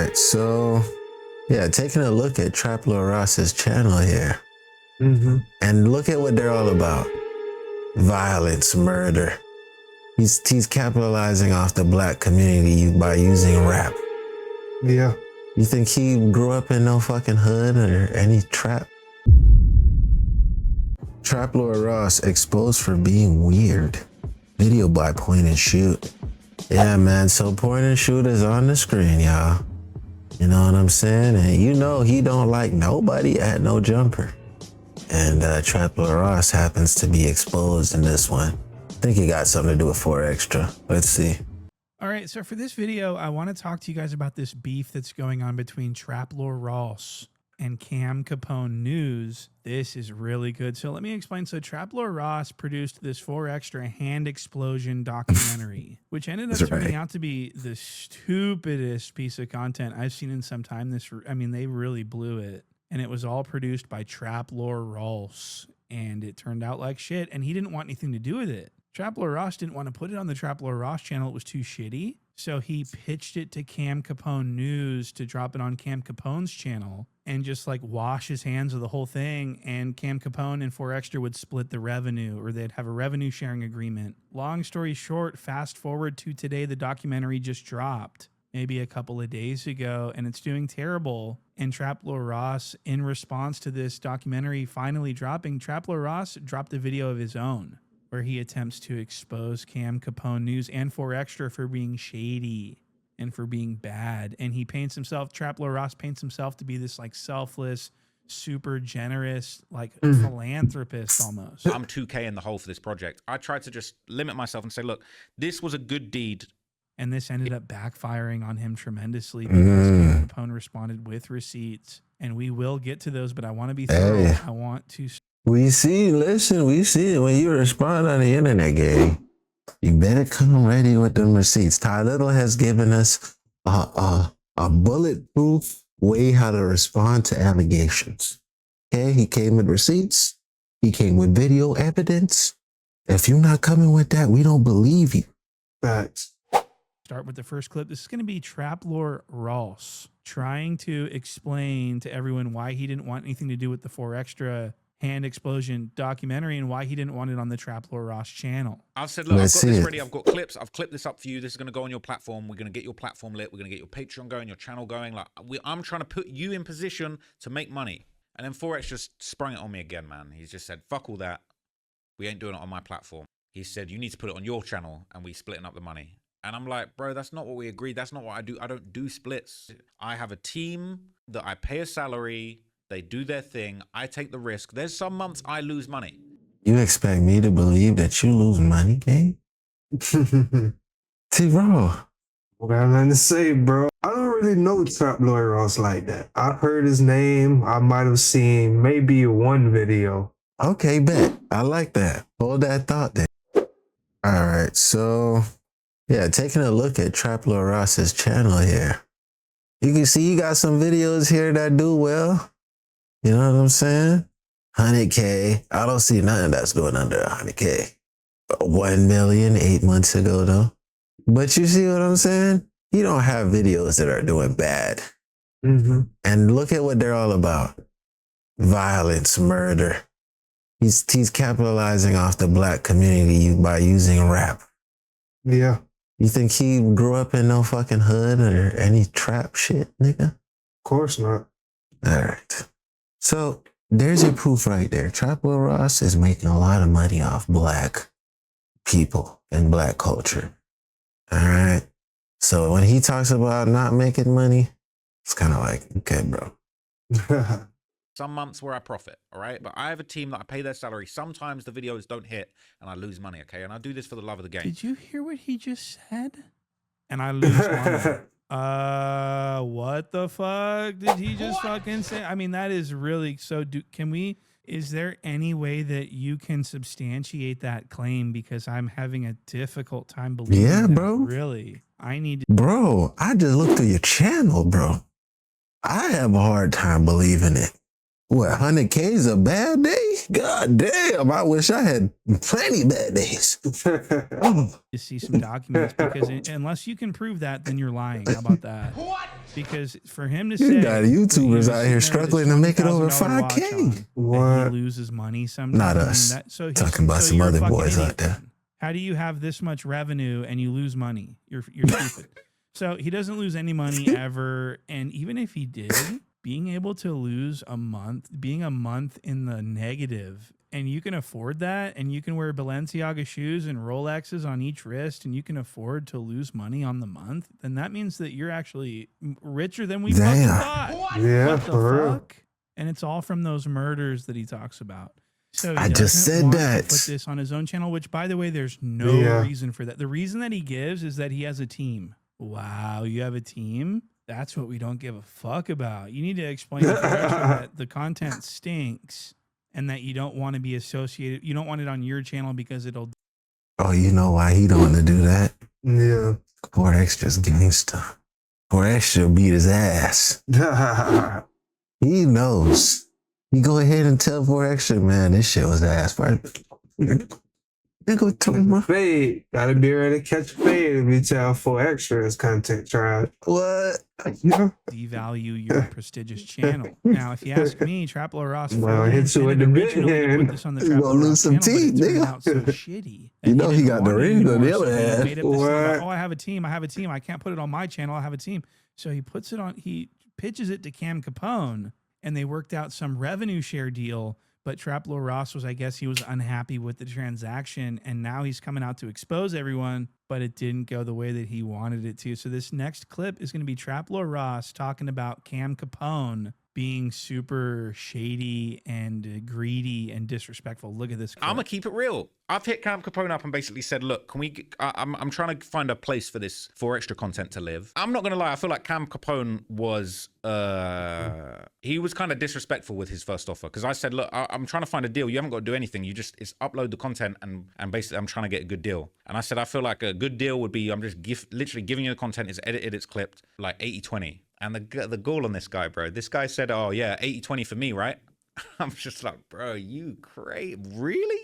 right, so yeah, taking a look at Trap Lord Ross's channel here, and look at what they're all about: violence, murder. He's capitalizing off the black community by using rap. Yeah. You think he grew up in no fucking hood or any trap? Trap Lord Ross exposed for being weird. Video by Point and Shoot. Yeah, man, so Point and Shoot is on the screen, y'all. You know what I'm saying? And you know he don't like nobody at no jumper. And Trap Lord Ross happens to be exposed in this one. I think he got something to do with 4 Extra. Let's see. All right, so for this video, I want to talk to you guys about this beef that's going on between Trap Lord Ross and Cam Capone News. This is really good. So let me explain. So Trap Lord Ross produced this 4 Extra hand explosion documentary, which ended up turning out to be the stupidest piece of content I've seen in some time. I mean, they really blew it. And it was all produced by Trap Lord Ross. And it turned out like shit. And he didn't want anything to do with it. Trap Lord Ross didn't want to put it on the Trap Lord Ross channel. It was too shitty. So he pitched it to Cam Capone News to drop it on Cam Capone's channel and just like wash his hands of the whole thing. And Cam Capone and 4 Extra would split the revenue, or they'd have a revenue sharing agreement. Long story short, fast forward to today, the documentary just dropped maybe a couple of days ago, and it's doing terrible. And Trap Lord Ross, in response to this documentary finally dropping, Trap Lord Ross dropped a video of his own where he attempts to expose Cam Capone News and 4 Extra for being shady and for being bad. And he paints himself, Trap Lord Ross paints himself to be this like selfless, super generous, like philanthropist almost. I'm 2K in the hole for this project. I tried to just limit myself and say, look, this was a good deed. And this ended up backfiring on him tremendously because Cam Capone responded with receipts. And we will get to those, but I want to be thorough. Hey. I want to... We see it when you respond on the internet, gang. You better come ready with them receipts. Ty Little has given us a bulletproof way how to respond to allegations. Okay, he came with receipts. He came with video evidence. If you're not coming with that, we don't believe you. Facts. Start with the first clip. This is going to be Trap Lord Ross trying to explain to everyone why he didn't want anything to do with the 4 Extra hand explosion documentary and why he didn't want it on the Trap Lord Ross channel. I've said, look, I've got this ready. I've got clips. I've clipped this up for you. This is going to go on your platform. We're going to get your platform lit. We're going to get your Patreon going, your channel going. Like, I'm trying to put you in position to make money. And then 4X just sprung it on me again, man. He's just said, fuck all that. We ain't doing it on my platform. He said, you need to put it on your channel and we splitting up the money. And I'm like, bro, that's not what we agreed. That's not what I do. I don't do splits. I have a team that I pay a salary. They do their thing. I take the risk. There's some months I lose money. You expect me to believe that you lose money, gang? T-Raw. What got nothing to say, bro. I don't really know Trap Lord Ross like that. I heard his name. I might have seen maybe one video. Okay, bet. I like that. Hold that thought then. All right, so yeah, taking a look at Trap Lord Ross's channel here. You can see you got some videos here that do well. You know what I'm saying? 100K. I don't see nothing that's going under 100K. 1 million 8 months ago though. But you see what I'm saying? You don't have videos that are doing bad. And look at what they're all about: violence, murder. He's capitalizing off the black community by using rap. Yeah. You think he grew up in no fucking hood or any trap shit, nigga? Of course not. All right. So there's your proof right there. Trap Lord Ross is making a lot of money off black people and black culture. All right. So when he talks about not making money, it's kind of like, okay, bro. Some months where I profit, all right? But I have a team that I pay their salary. Sometimes the videos don't hit and I lose money, okay? And I do this for the love of the game. Did you hear what he just said? And I lose money. What the fuck did he just fucking say? I mean, that is really so. Is there any way that you can substantiate that claim? Because I'm having a difficult time believing. Yeah, that. bro. Really, I need to. Bro, I just looked through your channel, bro. I have a hard time believing it. What, 100K is a bad day? God damn, I wish I had plenty bad days. To see some documents, because unless you can prove that, then you're lying. How about that? because for him to You say got that he YouTubers was out here sitting there with struggling to make it $20,000 over watch 5K. on, that What? he loses money sometimes. Not I mean, us. so Talking about some you're a other fucking boys idiot out there. then. How do you have this much revenue and you lose money? You're stupid. So he doesn't lose any money ever, and even if he did, being able to lose a month, being a month in the negative, and you can afford that, and you can wear Balenciaga shoes and Rolexes on each wrist, and you can afford to lose money on the month, then that means that you're actually richer than we fucking Damn. thought. Yeah, What the for real. fuck? And it's all from those murders that he talks about. So he I just doesn't said want that. to put this on his own channel, which, by the way, there's no Yeah. reason for that. The reason that he gives is that he has a team. Wow, you have a team? That's what we don't give a fuck about. You need to explain to Forex that the content stinks and that you don't want to be associated. You don't want it on your channel because it'll. Oh, you know why he don't want to do that? Yeah. 4X just gangster. 4X should beat his ass. He knows. You go ahead and tell 4X, man, this shit was ass. Nigga told me. Fade. Gotta be ready to catch a fade if you tell 4 extra is content tried. What? Yeah. devalue your prestigious channel. Now, if you ask me, Traplo Ross Well, fully hit you with intended the originally to big put this on the You gonna Traplo lose Ross some channel, but it teeth, turned nigga. out so shitty. You know he didn't got the want it rings on anymore, the other so he hand. made it this thing What? about, oh, I have a team. I can't put it on my channel. I have a team. So he puts it on, he pitches it to Cam Capone, and they worked out some revenue share deal. But Traplo Ross was, I guess he was unhappy with the transaction, and now he's coming out to expose everyone, but it didn't go the way that he wanted it to. So this next clip is going to be Traplo Ross talking about Cam Capone being super shady and greedy and disrespectful. Look at this clip. I'm gonna keep it real. I've hit Camp Capone up and basically said, look, can we, I'm trying to find a place for this, for extra content to live. I'm not gonna lie, I feel like Cam Capone was, he was kind of disrespectful with his first offer. Cause I said, look, I'm trying to find a deal. You haven't got to do anything. You just, it's upload the content and basically I'm trying to get a good deal. And I said, I feel like a good deal would be, I'm just literally giving you the content. It's edited, it's clipped, like 80-20. And the goal on this guy, bro, this guy said, oh yeah, 80-20 for me, right? I'm just like, bro, you crazy? Really?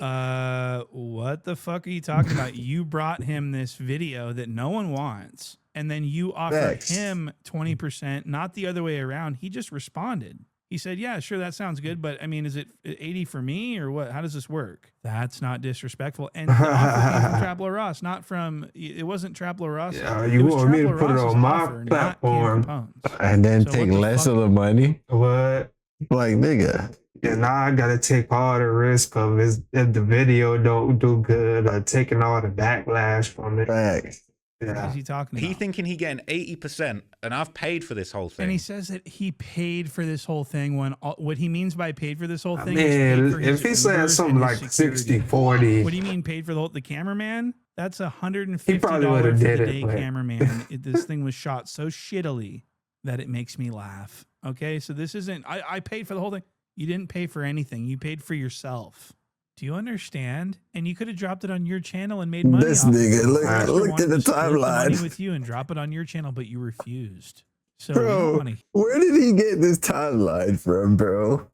What the fuck are you talking about? You brought him this video that no one wants, and then you offer Facts. him 20%, not the other way around. He just responded. He said, yeah, sure, that sounds good, but I mean, is it 80 for me or what? How does this work? That's not disrespectful. And the offer came from Traplo Ross, not from, it wasn't Traplo Ross. Yeah, It you was want me to Traplo put it Ross's on my offer, not Cam platform. Capone's. And then So take what the less fuck? of the money. What? Like, nigga. Yeah, now I gotta take all the risk of if the video don't do good or taking all the backlash from it. Facts. What Yeah. is he talking about? He thinking he getting 80%, and I've paid for this whole thing. And he says that he paid for this whole thing when what he means by paid for this whole I thing is paid mean, for his if he said Ubers something and like his security. 60-40, What do you mean paid for the cameraman? That's $150 He probably for would've the did it, day but- cameraman. This thing was shot so shittily that it makes me laugh. Okay, so this isn't, I paid for the whole thing. You didn't pay for anything. You paid for yourself. Do you understand? And you could have dropped it on your channel and made money. This off nigga, it. look- Forrester look wanted at the to split money timeline. with you and drop it on your channel, but you refused. So Bro, we don't want to. where did he get this timeline from, bro?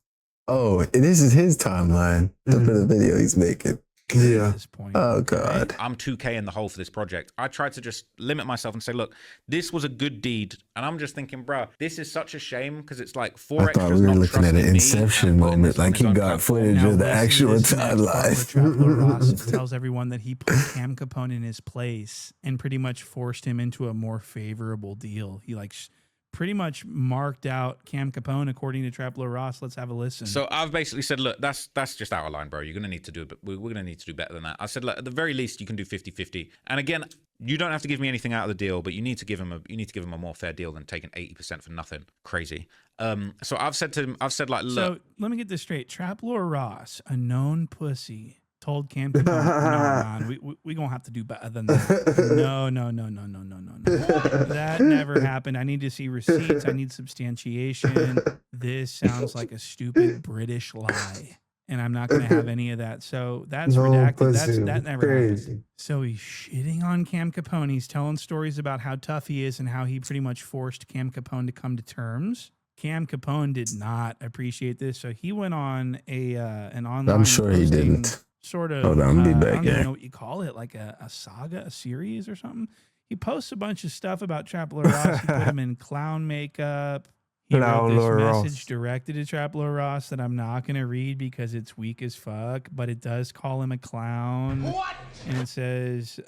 Oh, this is his timeline for the video he's making. Yeah. At this point. Oh, God. I'm 2K in the hole for this project. I tried to just limit myself and say, look, this was a good deed. And I'm just thinking, bro, this is such a shame because it's like I thought we were looking at an Inception moment, like he got footage Now of the listen to actual this next part where timeline. Traplo Ross tells everyone that he put Cam Capone in his place and pretty much forced him into a more favorable deal. He pretty much marked out Cam Capone according to Traplo Ross. Let's have a listen. So I've basically said, look, that's just out of line, bro. You're going to need to do it, but we're going to need to do better than that. I said, look, at the very least, you can do 50-50. And again, you don't have to give me anything out of the deal, but you need to give him a more fair deal than taking 80% for nothing. Crazy. So I've said to him, like, look. So let me get this straight. Traplo Ross, a known pussy, told Cam Capone, no, man, we gonna have to do better than that. No. That never happened. I need to see receipts. I need substantiation. This sounds like a stupid British lie. And I'm not going to have any of that. So that's No redacted. pussy. That never Crazy. happened. So he's shitting on Cam Capone. He's telling stories about how tough he is and how he pretty much forced Cam Capone to come to terms. Cam Capone did not appreciate this. So he went on an online I'm sure he posting didn't. sort of, Hold on, I'll be back I don't here. even know what you call it, like a saga, a series or something. He posts a bunch of stuff about Trapler Ross. He put him in clown makeup. He wrote Clown this Lord message Ross. directed to Trapler Ross that I'm not going to read because it's weak as fuck, but it does call him a clown. What? And it says,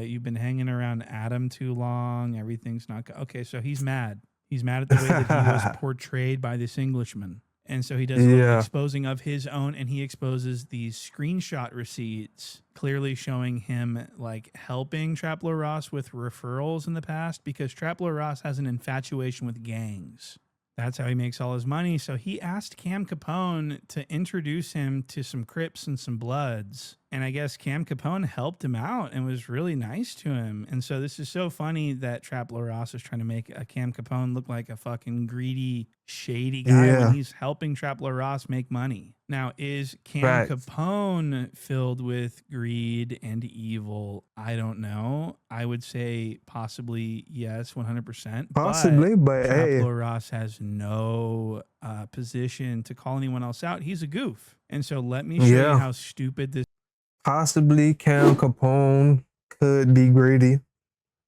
you've been hanging around Adam too long. Everything's not... Okay, so he's mad. He's mad at the way that he was portrayed by this Englishman. And so he does a little exposing of his own, and he exposes these screenshot receipts clearly showing him like helping Trapler Ross with referrals in the past, because Trapler Ross has an infatuation with gangs. That's how he makes all his money. So he asked Cam Capone to introduce him to some Crips and some Bloods. And I guess Cam Capone helped him out and was really nice to him. And so this is so funny that Trapler Ross is trying to make a Cam Capone look like a fucking greedy, shady guy when he's helping Trapler Ross make money. Now, is Cam Capone filled with greed and evil? I don't know. I would say possibly yes, 100%. Possibly, but hey. Trapler Ross has no position to call anyone else out. He's a goof. And so let me show you how stupid this... Possibly Cam Capone could be greedy,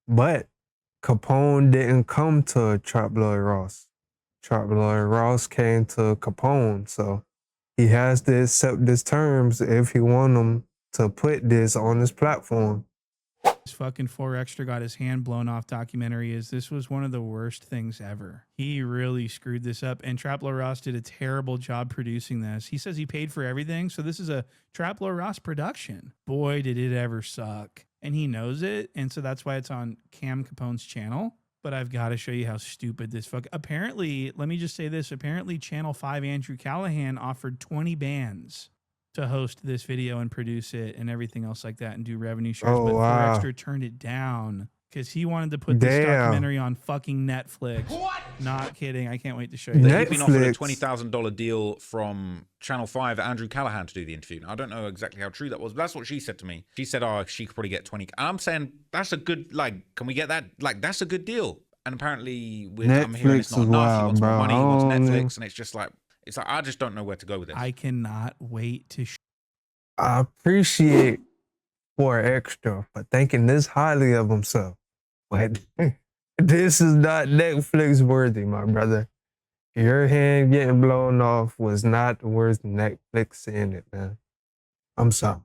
but Capone didn't come to Trapler Ross. Trapler Ross came to Capone, so he has to accept these terms if he want him to put this on his platform. This fucking 4Extra got his hand blown off documentary is this was one of the worst things ever. He really screwed this up, and Trapler Ross did a terrible job producing this. He says he paid for everything, so this is a Trapler Ross production. Boy, did it ever suck. And he knows it, and so that's why it's on Cam Capone's channel. But I've got to show you how stupid this apparently, let me just say this, apparently Channel 5 Andrew Callahan offered 20 bands to host this video and produce it and everything else like that and do revenue shares. But 4Extra turned it down because he wanted to put this documentary on fucking Netflix. What? Not kidding. I can't wait to show you. He's been offered a $20,000 deal from Channel 5 Andrew Callahan to do the interview. Now, I don't know exactly how true that was, but that's what she said to me. She said, oh, she could probably get 20. I'm saying that's a good, like, can we get that? Like, that's a good deal. And apparently, I'm hearing it's not enough. He wants more money. He wants Netflix. And it's just like, I just don't know where to go with this. I cannot wait to I appreciate 4Extra for thinking this highly of himself. But this is not Netflix worthy, my brother. Your hand getting blown off was not worth Netflix seeing it, man. I'm sorry.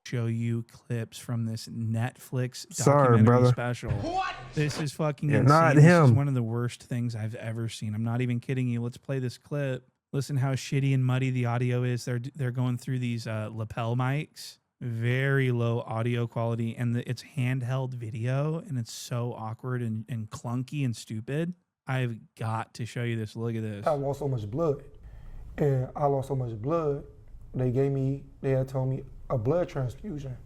Show you clips from this Netflix documentary special. What? This is fucking insane. Not him. This is one of the worst things I've ever seen. I'm not even kidding you. Let's play this clip. Listen how shitty and muddy the audio is. They're going through these lapel mics. Very low audio quality, and it's handheld video, and it's so awkward and clunky and stupid. I've got to show you this. Look at this. I lost so much blood, and I lost so much blood. They had told me a blood transfusion.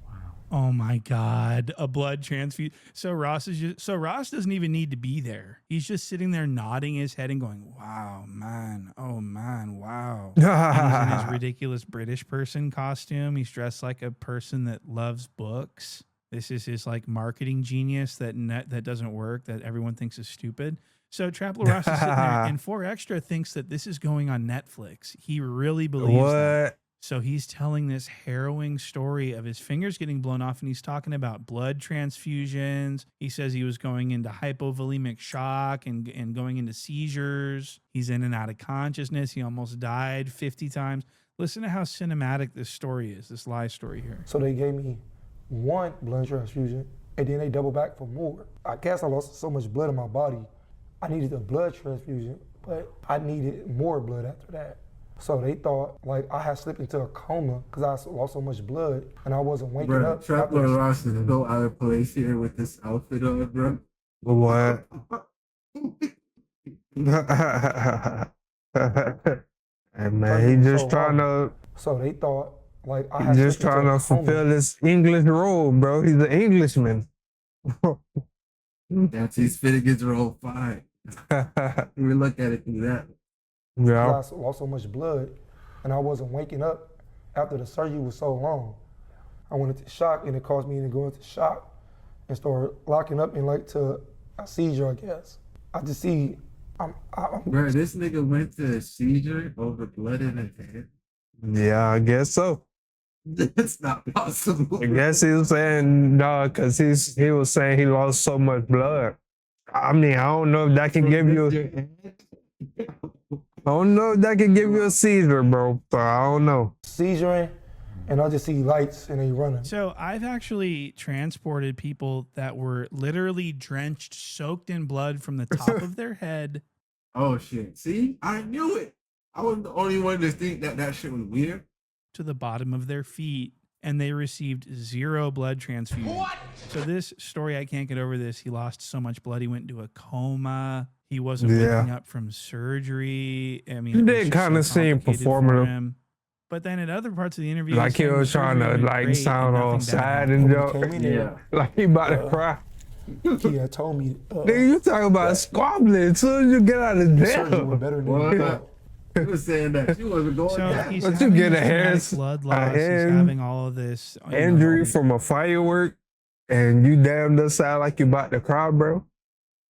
Oh my God, a blood transfusion. So Ross doesn't even need to be there. He's just sitting there nodding his head and going, wow, man. Oh man, wow. And he's in his ridiculous British person costume. He's dressed like a person that loves books. This is his like marketing genius that doesn't work, that everyone thinks is stupid. So Trapler Ross is sitting there, and 4Extra thinks that this is going on Netflix. He really believes that. So he's telling this harrowing story of his fingers getting blown off, and he's talking about blood transfusions. He says he was going into hypovolemic shock and going into seizures. He's in and out of consciousness. He almost died 50 times. Listen to how cinematic this story is, this lie story here. So they gave me one blood transfusion, and then they doubled back for more. I guess I lost so much blood in my body. I needed a blood transfusion, but I needed more blood after that. So they thought like I had slipped into a coma because I lost so much blood and I wasn't waking up. Trapler Ross is so out of place here with this outfit on, bro. What? Hey man, he just trying to. So they thought like I had just trying to fulfill this English role, bro. He's an Englishman. That's he's fitting his role fine. We look at it through that. Yeah. I lost so much blood and I wasn't waking up after the surgery was so long. I went into shock and it caused me to go into shock and start locking up in like to a seizure, I guess. I just see, Bro, this nigga went to a seizure over blood in his head. Yeah, I guess so. That's not possible. I guess he was saying no, because he was saying he lost so much blood. I mean, I don't know if that can give you. I don't know if that can give you a seizure, bro. But I don't know. Seizuring, and I just see lights and they running. So I've actually transported people that were literally drenched, soaked in blood from the top of their head. Oh shit! See, I knew it. I was the only one to think that shit was weird. To the bottom of their feet, and they received 0 blood transfusion. What? So this story, I can't get over this. He lost so much blood, he went into a coma. He wasn't waking up from surgery. I mean, He it was did just kind of so seem complicated for performative. him. But then at other parts of the interview, Like he saying was the trying surgery to went like great sound and all nothing bad sad happened. and When joke. he came in there, Like he about to cry. he had told me, Nigga, you talking about squabbling as soon as you get out of the surgery jail. was better than he thought. He was saying that she wasn't going So down. he's But you having get a this traumatic hand- blood a loss. He's hand having all of this you know, Injury all from a firework, and you damn near sound like you about to cry, bro.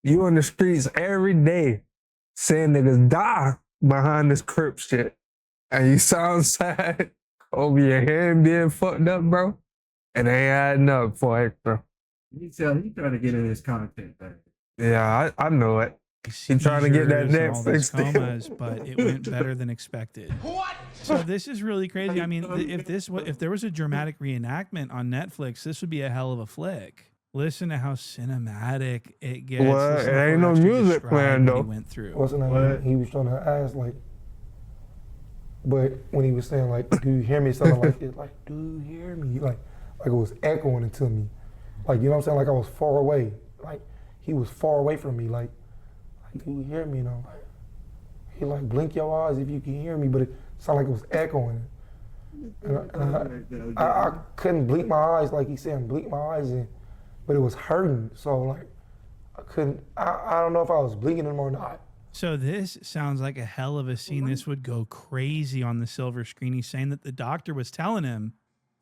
You on the streets every day saying niggas die behind this crip shit, and you sound sad over your hand being fucked up, bro. And they ain't adding up for extra. He trying to get in his content back. Yeah, I know it. He trying to get that seizures and all these Netflix deal. comas, but it went better than expected. What? So this is really crazy. I mean, if there was a dramatic reenactment on Netflix, this would be a hell of a flick. Listen to how cinematic it gets. Well, Listen it to ain't no Forrester music describe playing, what though. He went through. What's the name? He was trying to ask like, but when he was saying like, "Do you hear me?" It sounded like it, like, "Do you hear me?" Like it was echoing into me, like you know what I'm saying? Like I was far away, like he was far away from me, like "Do you hear me?" No, like he like blink your eyes if you can hear me, but it sounded like it was echoing. And I couldn't blink my eyes like he said, blink my eyes in, but it was hurting. So like I couldn't. I don't know if I was blinking them or not. So this sounds like a hell of a scene. This would go crazy on the silver screen. He's saying that the doctor was telling him,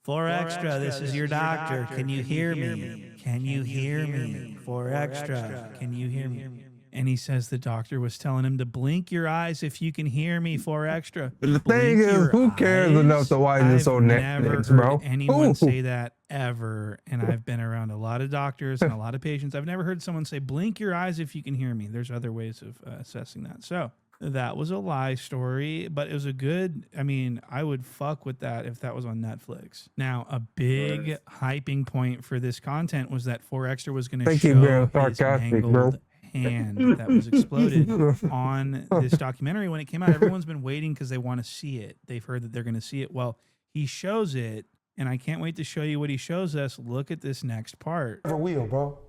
"For extra, this is your doctor. Can you hear me? Can you hear me? For extra, can you hear me?" And he says the doctor was telling him to blink your eyes if you can hear me. For extra. The thing Blink is, your who cares eyes? enough to watch this I've on never Netflix, heard bro? anyone Who? say that ever. And I've been around a lot of doctors and a lot of patients. I've never heard someone say, "Blink your eyes if you can hear me." There's other ways of assessing that. So that was a lie story, but it was a good, I mean, I would fuck with that if that was on Netflix. Now, a big hyping point for this content was that 4Extra was going to Think he being show his sarcastic, mangled bro. hand that was exploded on this documentary. When it came out, everyone's been waiting because they want to see it. They've heard that they're going to see it. Well, he shows it, and I can't wait to show you what he shows us. Look at this next part. For real, bro.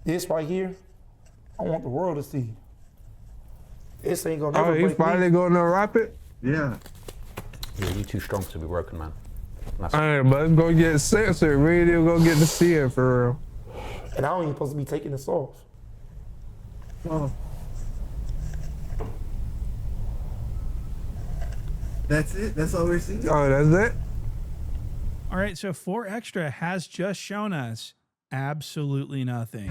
This right here, I want the world to see. This ain't gonna Oh, never he's break finally me. gonna wrap it? Yeah. Yeah, you too strong to be broken, man. That's All right, but let's go get censored. We ain't even gonna get to see it for real. And I don't even supposed to be taking this off. Oh. That's it? That's all we're seeing? Oh, that's it? All right, so 4Extra has just shown us absolutely nothing.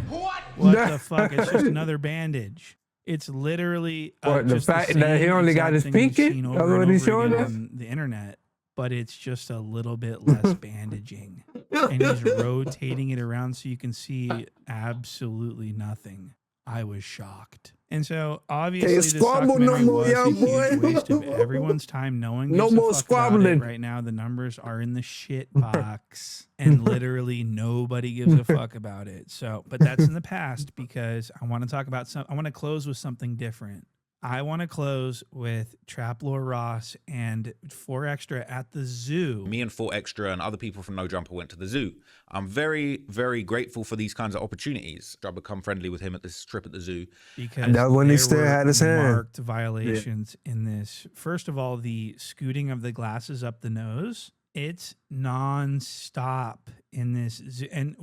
What the fuck? It's just another bandage. It's literally What, the just fact the that he same only exact got his thing we've pinky? seen That's over what and he's over showing again us? on the internet, but it's just a little bit less bandaging. And he's rotating it around so you can see absolutely nothing. I was shocked. And so obviously this squabble no documentary more, was a young boy. huge waste of everyone's time. No one gives No a more fuck about squabbling. it right now. The numbers are in the shit box and literally nobody gives a fuck about it. So, but that's in the past because I want to talk about I want to close with something different. I want to close with Trap Lore Ross and 4Extra at the zoo. Me and 4Extra and other people from No Jumper went to the zoo. I'm very, very grateful for these kinds of opportunities. I become friendly with him at this trip at the zoo. Because That when he there still were had his hand. marked violations in this. First of all, the scooting of the glasses up the nose. It's non-stop in this zoo. And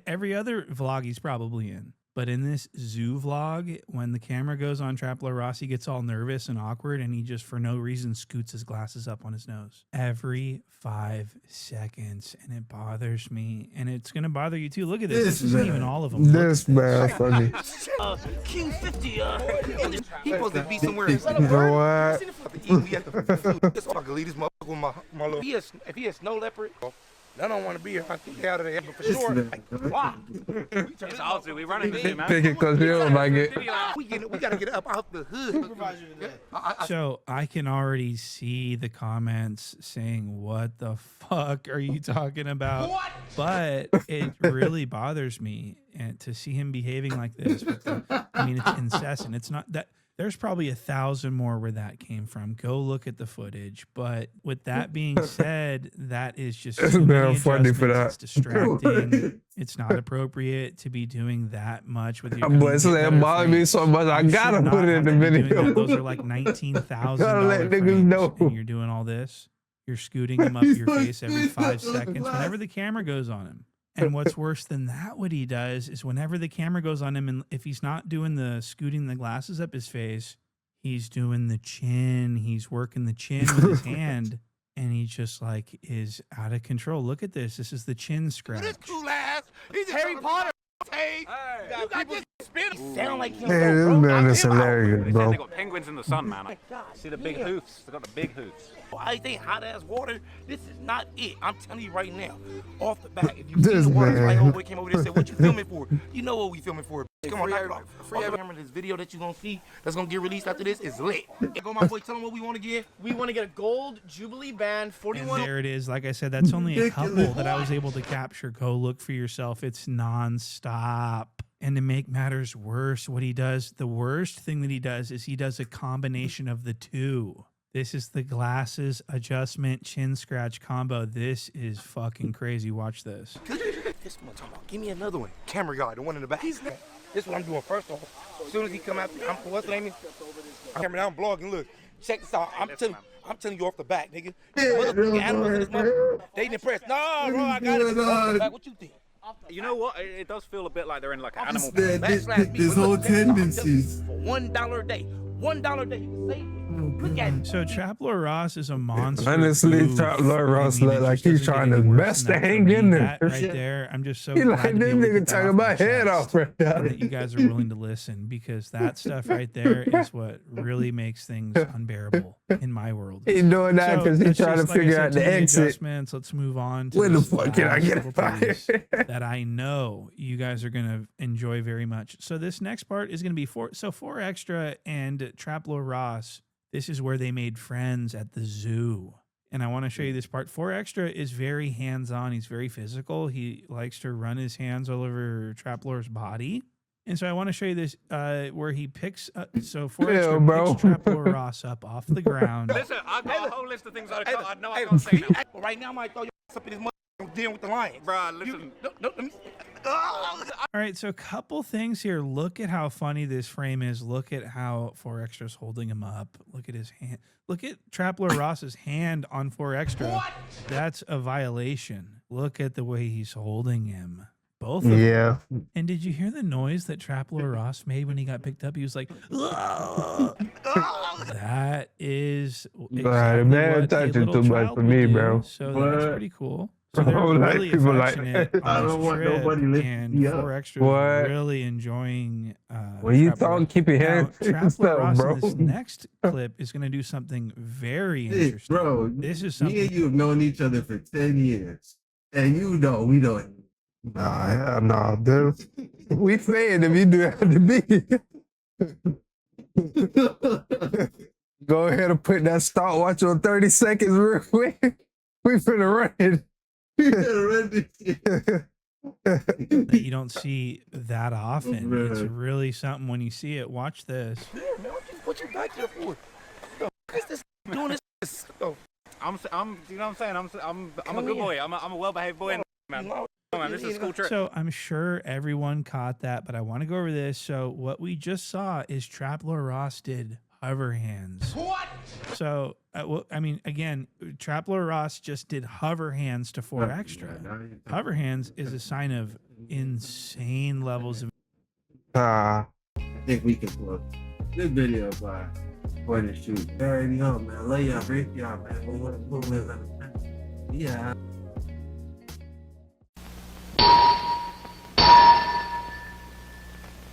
every other vlog he's probably in. But in this zoo vlog, when the camera goes on Trapler Ross, he gets all nervous and awkward, and he just, for no reason, scoots his glasses up on his nose every 5 seconds, and it bothers me, and it's gonna bother you too. Look at this. This isn't even all of them. This man funny. Q50, he supposed to be somewhere. You know what? This motherfucker leave this motherfucker with my little. If he a snow leopard, I don't want to be here. I think out of there, but for sure. Like, wow. It's awesome. We running this, man. Pick it because you don't like it. We gotta get up out the hood. So I can already see the comments saying, "What the fuck are you talking about?" What? But it really bothers me, and to see him behaving like this. I mean, it's incessant. It's not that. There's probably 1,000 more where that came from. Go look at the footage. But with that being said, that is just too many funny for that. It's distracting. It's not appropriate to be doing that much with your. But it's like, bother me so much. I gotta put it in the video. Those are like $19,000. Gotta let niggas know. And you're doing all this. You're scooting him up your face every 5 seconds whenever the camera goes on him. And what's worse than that, what he does is whenever the camera goes on him, and if he's not doing the scooting the glasses up his face, he's doing the chin. He's working the chin with his hand, and he just like is out of control. Look at this. This is the chin scratch. This cool ass. He's Harry Potter. Hey, you got this spin. Sound like him. Hey, this man is hilarious, bro. They got penguins in the sun, man. See the big hoofs? They got the big hoofs. I think hot ass water. This is not it. I'm telling you right now, off the bat. If you see the water, my homeboy came over there and said, "What you filming for?" You know what we filming for. Come on, knock it off. Remember this video that you gonna see that's gonna get released after this is lit. Go, my boy. Tell him what we want to get. We want to get a gold Jubilee band 41. And there it is. Like I said, that's only a couple that I was able to capture. Go look for yourself. It's nonstop. And to make matters worse, what he does, the worst thing that he does is he does a combination of the two. This is the glasses adjustment chin scratch combo. This is fucking crazy. Watch this. This one I'm talking about. Give me another one. Camera guy, the one in the back. This is what I'm doing first off. As soon as he come out, what's the name? Camera down, blogging. Look, check this out. I'm telling you off the back, nigga. Animals in this motherfucker, they didn't press. No, bro, I got it. Off the back. What you think? You know what? It does feel a bit like they're in like an animal. This whole tendencies. For $1 a day. $1 a day, you can save it. Look at it. So Trapler Ross is a monster. Honestly, Trapler Ross look like he's trying his best to hang in there. Right there, I'm just so he glad like to be this able to nigga get that taking off my my head chest off right now. that you guys are willing to listen, because that stuff right there is what really makes things unbearable in my world. He's doing that because he's trying to figure out the exit. Adjustments. Let's move on to Where the fuck can I get couple fired? things that I know you guys are going to enjoy very much. So this next part is going to be 4 Extra and Trapler Ross. This is where they made friends at the zoo. And I want to show you this part. 4 Extra is very hands-on. He's very physical. He likes to run his hands all over Trapler's body. And so I want to show you this where he picks up. So 4 Extra picks Trapler Ross up off the ground. Listen, I've got a whole list of things I know I can't say now. Right now, I might throw your ass up in this motherfucker. I'm dealing with the lions. Bruh, listen. Let me. All right, so a couple things here. Look at how funny this frame is. Look at how 4 Extra's holding him up. Look at his hand. Look at Trapler Ross's hand on 4 Extra. What? That's a violation. Look at the way he's holding him. Both of them. And did you hear the noise that Trapler Ross made when he got picked up? He was like, that is exactly man, touching too much for me, bro. So that's pretty cool. So they're really affectionate on I don't this want trip, nobody lifting and me up. 4 Extra is really enjoying. When you Trapler. talk, keep your hands Trapler Ross bro. in this next clip is going to do something very interesting. Bro, this is something. Me and you have known each other for 10 years. And you know we don't. Nah, dude. We saying if you do have to be. Go ahead and put that stopwatch on 30 seconds real quick. We finna run it. That you don't see that often. Bruh. It's really something when you see it. Watch this. Yeah, man, what you back there for? What's this doing this? Oh, I'm, you know what I'm saying? I'm a good boy. I'm a well-behaved boy, man. Man, this is a school trip. So I'm sure everyone caught that, but I want to go over this. So what we just saw is Trapler Ross did hover hands. What? So, I mean, again, Trapler Ross just did hover hands to 4 Extra. Hover hands is a sign of insane levels of Ah, I think we can pull a good video by point and shoot. You already know, man. Love y'all, break y'all, man. Yeah.